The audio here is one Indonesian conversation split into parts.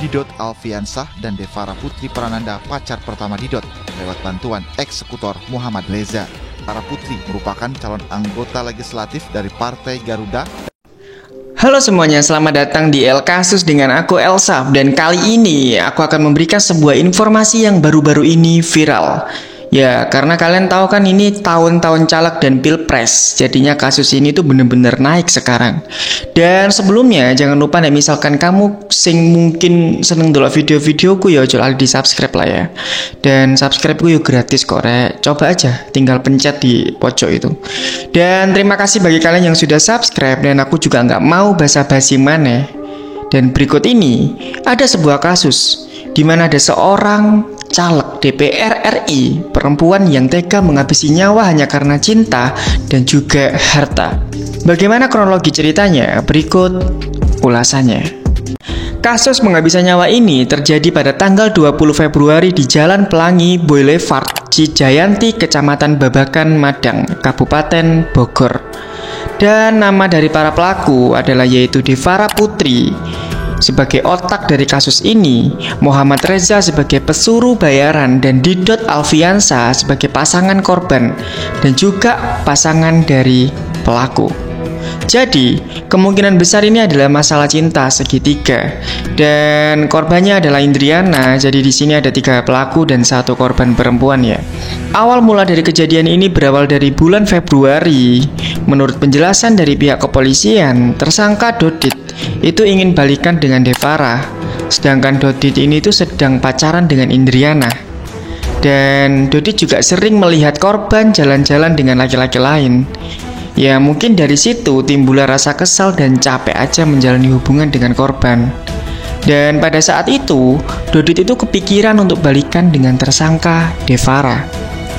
Didot Alfiansah dan Devara Putri Prananda pacar pertama Didot lewat bantuan eksekutor Muhammad Reza. Devara Putri merupakan calon anggota legislatif dari Partai Garuda. Halo semuanya, selamat datang di El Kasus dengan aku Elsa. Dan kali ini aku akan memberikan sebuah informasi yang baru-baru ini viral. Ya, karena kalian tahu kan ini tahun-tahun caleg dan pilpres, jadinya kasus ini tuh bener-bener naik sekarang. Dan sebelumnya jangan lupa nih, misalkan kamu mungkin seneng dulu video-videoku ya, jual di subscribe lah ya. Dan subscribe-ku yuk gratis kok, coba aja tinggal pencet di pojok itu. Dan terima kasih bagi kalian yang sudah subscribe, dan aku juga nggak mau basa-basi maneh. Dan berikut ini ada sebuah kasus di mana ada seorang caleg DPR RI perempuan yang tega menghabisi nyawa hanya karena cinta dan juga harta. Bagaimana kronologi ceritanya? Berikut ulasannya. Kasus menghabiskan nyawa ini terjadi pada tanggal 20 Februari di Jalan Pelangi Boulevard, Cijayanti, Kecamatan Babakan, Madang, Kabupaten Bogor. Dan nama dari para pelaku adalah yaitu Devara Putri sebagai otak dari kasus ini, Muhammad Reza sebagai pesuruh bayaran, dan Didot Alfiansah sebagai pasangan korban dan juga pasangan dari pelaku. Jadi, kemungkinan besar ini adalah masalah cinta segitiga. Dan korbannya adalah Indriana. Jadi di sini ada 3 pelaku dan 1 korban perempuan ya. Awal mula dari kejadian ini berawal dari bulan Februari. Menurut penjelasan dari pihak kepolisian, tersangka Dodit itu ingin balikan dengan Devara. Sedangkan Dodit ini tuh sedang pacaran dengan Indriana. Dan Dodit juga sering melihat korban jalan-jalan dengan laki-laki lain. Ya mungkin dari situ timbullah rasa kesal dan capek aja menjalani hubungan dengan korban. Dan pada saat itu, Dodit itu kepikiran untuk balikan dengan tersangka Devara.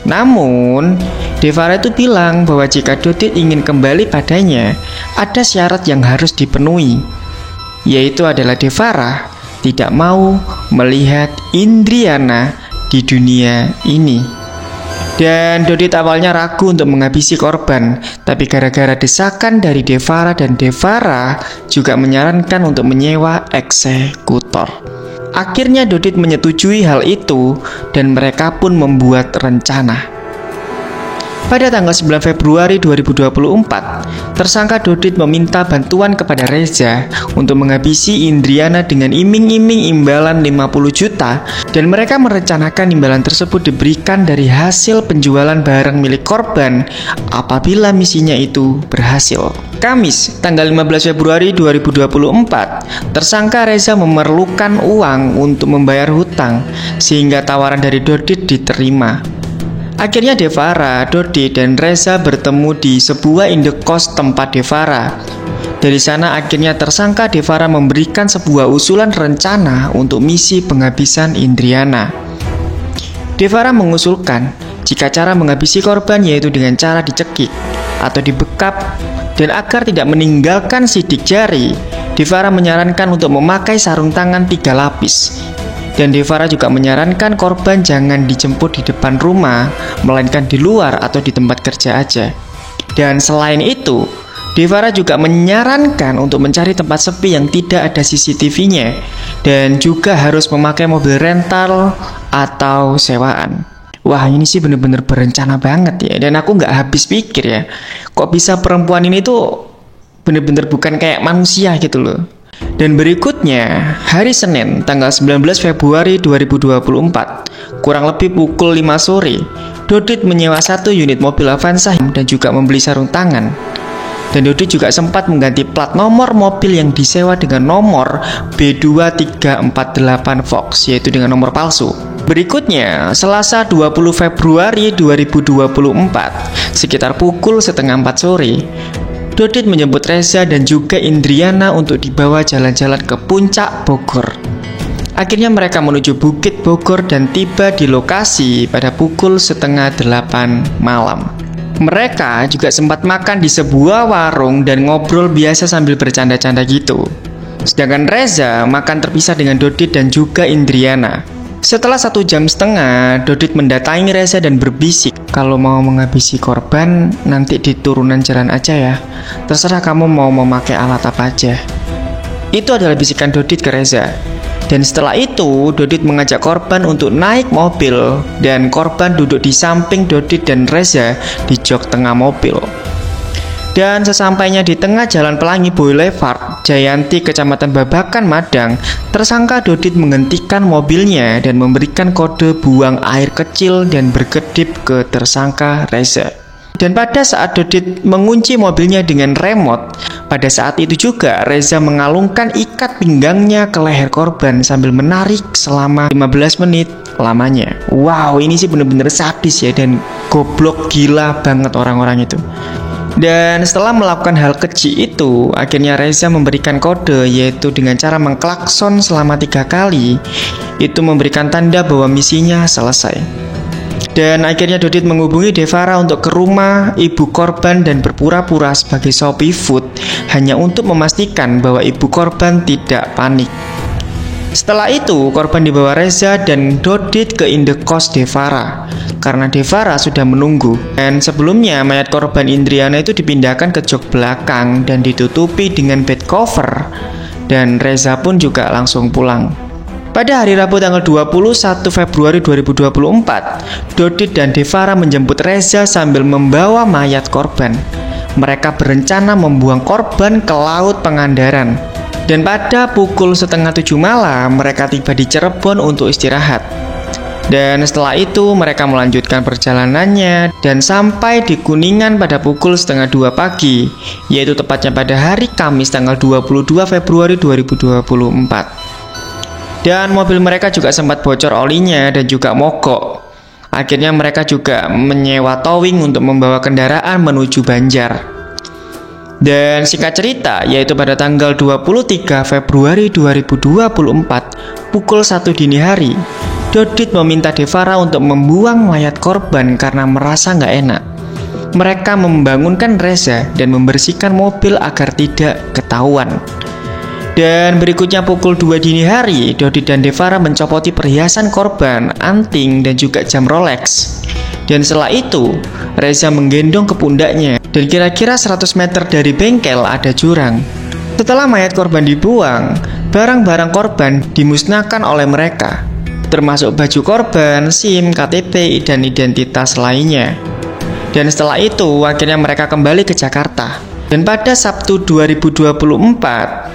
Namun, Devara itu bilang bahwa jika Dodit ingin kembali padanya, ada syarat yang harus dipenuhi, yaitu adalah Devara tidak mau melihat Indriana di dunia ini. Dan Dodit awalnya ragu untuk menghabisi korban, tapi gara-gara desakan dari Devara, dan Devara juga menyarankan untuk menyewa eksekutor. Akhirnya Dodit menyetujui hal itu dan mereka pun membuat rencana. Pada tanggal 9 Februari 2024, tersangka Dodit meminta bantuan kepada Reza untuk menghabisi Indriana dengan iming-iming imbalan 50 juta, dan mereka merencanakan imbalan tersebut diberikan dari hasil penjualan barang milik korban apabila misinya itu berhasil. Kamis, tanggal 15 Februari 2024, tersangka Reza memerlukan uang untuk membayar hutang, sehingga tawaran dari Dodit diterima. Akhirnya Devara, Dodit, dan Reza bertemu di sebuah indekos tempat Devara. Dari sana akhirnya tersangka Devara memberikan sebuah usulan rencana untuk misi penghabisan Indriana. Devara mengusulkan jika cara menghabisi korban yaitu dengan cara dicekik atau dibekap, dan agar tidak meninggalkan sidik jari, Devara menyarankan untuk memakai sarung tangan 3 lapis. Dan Devara juga menyarankan korban jangan dijemput di depan rumah, melainkan di luar atau di tempat kerja aja. Dan selain itu, Devara juga menyarankan untuk mencari tempat sepi yang tidak ada CCTV-nya, dan juga harus memakai mobil rental atau sewaan. Wah, ini sih bener-bener berencana banget ya. Dan aku nggak habis pikir ya, kok bisa perempuan ini tuh bener-bener bukan kayak manusia gitu loh. Dan berikutnya, hari Senin, tanggal 19 Februari 2024, kurang lebih pukul 5 sore, Dodit menyewa 1 unit mobil Avanza dan juga membeli sarung tangan. Dan Dodit juga sempat mengganti plat nomor mobil yang disewa dengan nomor B2348 Fox, yaitu dengan nomor palsu. Berikutnya, Selasa 20 Februari 2024, sekitar pukul setengah 4 sore, Dodit menjemput Reza dan juga Indriana untuk dibawa jalan-jalan ke puncak Bogor. Akhirnya mereka menuju Bukit Bogor dan tiba di lokasi pada pukul setengah 8 malam. Mereka juga sempat makan di sebuah warung dan ngobrol biasa sambil bercanda-canda gitu. Sedangkan Reza makan terpisah dengan Dodit dan juga Indriana. Setelah 1,5 jam, Dodit mendatangi Reza dan berbisik, kalau mau menghabisi korban nanti di turunan jalan aja ya. Terserah kamu mau memakai alat apa aja. Itu adalah bisikan Dodit ke Reza. Dan setelah itu, Dodit mengajak korban untuk naik mobil dan korban duduk di samping Dodit dan Reza di jok tengah mobil. Dan sesampainya di tengah Jalan Pelangi Boulevard, Jayanti, Kecamatan Babakan, Madang, tersangka Dodit menghentikan mobilnya dan memberikan kode buang air kecil dan berkedip ke tersangka Reza. Dan pada saat Dodit mengunci mobilnya dengan remote, pada saat itu juga Reza mengalungkan ikat pinggangnya ke leher korban sambil menarik selama 15 menit lamanya. Wow, ini sih bener-bener sadis ya, dan goblok gila banget orang-orang itu. Dan setelah melakukan hal keji itu, akhirnya Reza memberikan kode, yaitu dengan cara mengklakson selama 3 kali. Itu memberikan tanda bahwa misinya selesai. Dan akhirnya Dodit menghubungi Devara untuk ke rumah ibu korban dan berpura-pura sebagai Shopee Food hanya untuk memastikan bahwa ibu korban tidak panik. Setelah itu, korban dibawa Reza dan Dodit ke indekos Devara karena Devara sudah menunggu. Dan sebelumnya mayat korban Indriana itu dipindahkan ke jok belakang dan ditutupi dengan bed cover. Dan Reza pun juga langsung pulang. Pada hari Rabu tanggal 21 Februari 2024, Dodit dan Devara menjemput Reza sambil membawa mayat korban. Mereka berencana membuang korban ke Laut Pangandaran. Dan pada pukul 6:30 malam, mereka tiba di Cirebon untuk istirahat. Dan setelah itu, mereka melanjutkan perjalanannya dan sampai di Kuningan pada pukul 1:30 pagi, yaitu tepatnya pada hari Kamis tanggal 22 Februari 2024. Dan mobil mereka juga sempat bocor olinya dan juga mogok. Akhirnya mereka juga menyewa towing untuk membawa kendaraan menuju Banjar. Dan singkat cerita, yaitu pada tanggal 23 Februari 2024 pukul 1 dini hari, Dodit meminta Devara untuk membuang mayat korban karena merasa nggak enak. Mereka membangunkan Reza dan membersihkan mobil agar tidak ketahuan. Dan berikutnya pukul 2 dini hari, Dodit dan Devara mencopoti perhiasan korban, anting, dan juga jam Rolex. Dan setelah itu, Reza menggendong ke pundaknya dan kira-kira 100 meter dari bengkel ada jurang. Setelah mayat korban dibuang, barang-barang korban dimusnahkan oleh mereka, termasuk baju korban, SIM, KTP, dan identitas lainnya. Dan setelah itu, akhirnya mereka kembali ke Jakarta. Dan pada Sabtu 2024,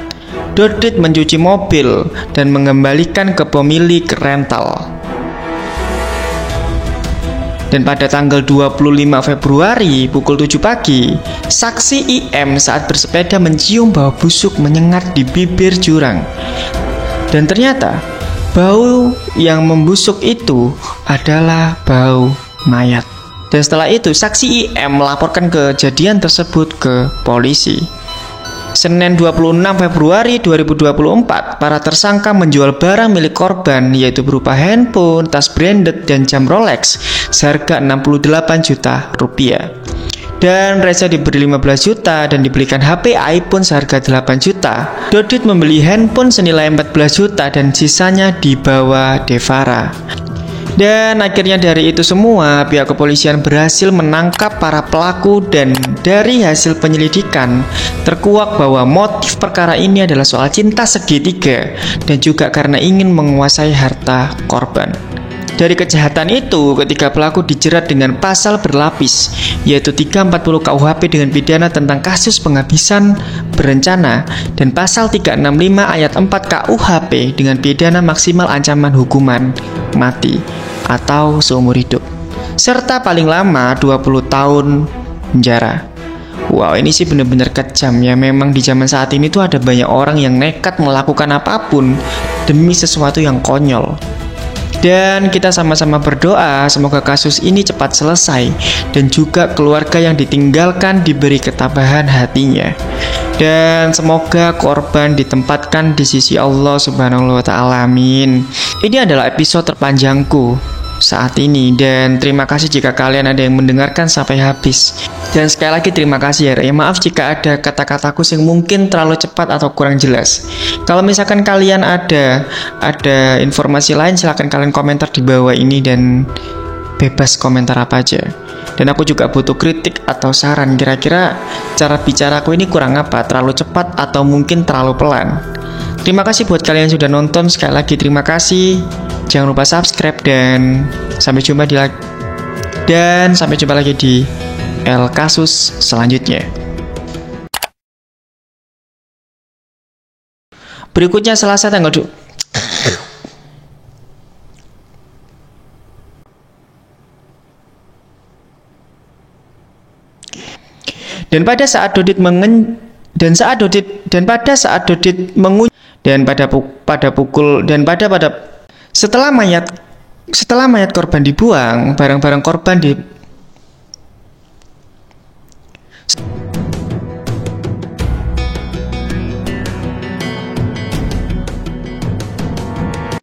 Dodit mencuci mobil dan mengembalikan ke pemilik rental. Dan pada tanggal 25 Februari pukul 7 pagi, saksi IM saat bersepeda mencium bau busuk menyengat di bibir jurang. Dan ternyata bau yang membusuk itu adalah bau mayat. Dan setelah itu saksi IM melaporkan kejadian tersebut ke polisi. Senin 26 Februari 2024, para tersangka menjual barang milik korban, yaitu berupa handphone, tas branded, dan jam Rolex seharga 68 juta rupiah. Dan Reza diberi 15 juta dan dibelikan HP iPhone seharga 8 juta. Dodit membeli handphone senilai 14 juta dan sisanya dibawa Devara. Dan akhirnya dari itu semua, pihak kepolisian berhasil menangkap para pelaku dan dari hasil penyelidikan terkuak bahwa motif perkara ini adalah soal cinta segitiga dan juga karena ingin menguasai harta korban. Dari kejahatan itu, ketiga pelaku dijerat dengan pasal berlapis, yaitu 340 KUHP dengan pidana tentang kasus penghabisan berencana dan pasal 365 ayat 4 KUHP dengan pidana maksimal ancaman hukuman mati atau seumur hidup, serta paling lama 20 tahun penjara. Wow, ini sih benar-benar kejam ya. Memang di zaman saat ini tuh ada banyak orang yang nekat melakukan apapun demi sesuatu yang konyol. Dan kita sama-sama berdoa semoga kasus ini cepat selesai dan juga keluarga yang ditinggalkan diberi ketabahan hatinya. Dan semoga korban ditempatkan di sisi Allah Subhanahu wa Ta'ala. Amin. Ini adalah episode terpanjangku saat ini, dan terima kasih jika kalian ada yang mendengarkan sampai habis. Dan sekali lagi terima kasih ya. Maaf jika ada kata-kataku yang mungkin terlalu cepat atau kurang jelas. Kalau misalkan kalian ada informasi lain, silahkan kalian komentar di bawah ini dan bebas komentar apa aja. Dan aku juga butuh kritik atau saran, kira-kira cara bicaraku ini kurang apa, terlalu cepat atau mungkin terlalu pelan. Terima kasih buat kalian yang sudah nonton. Sekali lagi terima kasih. Jangan lupa subscribe dan sampai jumpa lagi di El Kasus selanjutnya. Berikutnya Selasa tanggal 2. Dan pada saat Dodit setelah mayat korban dibuang, barang-barang korban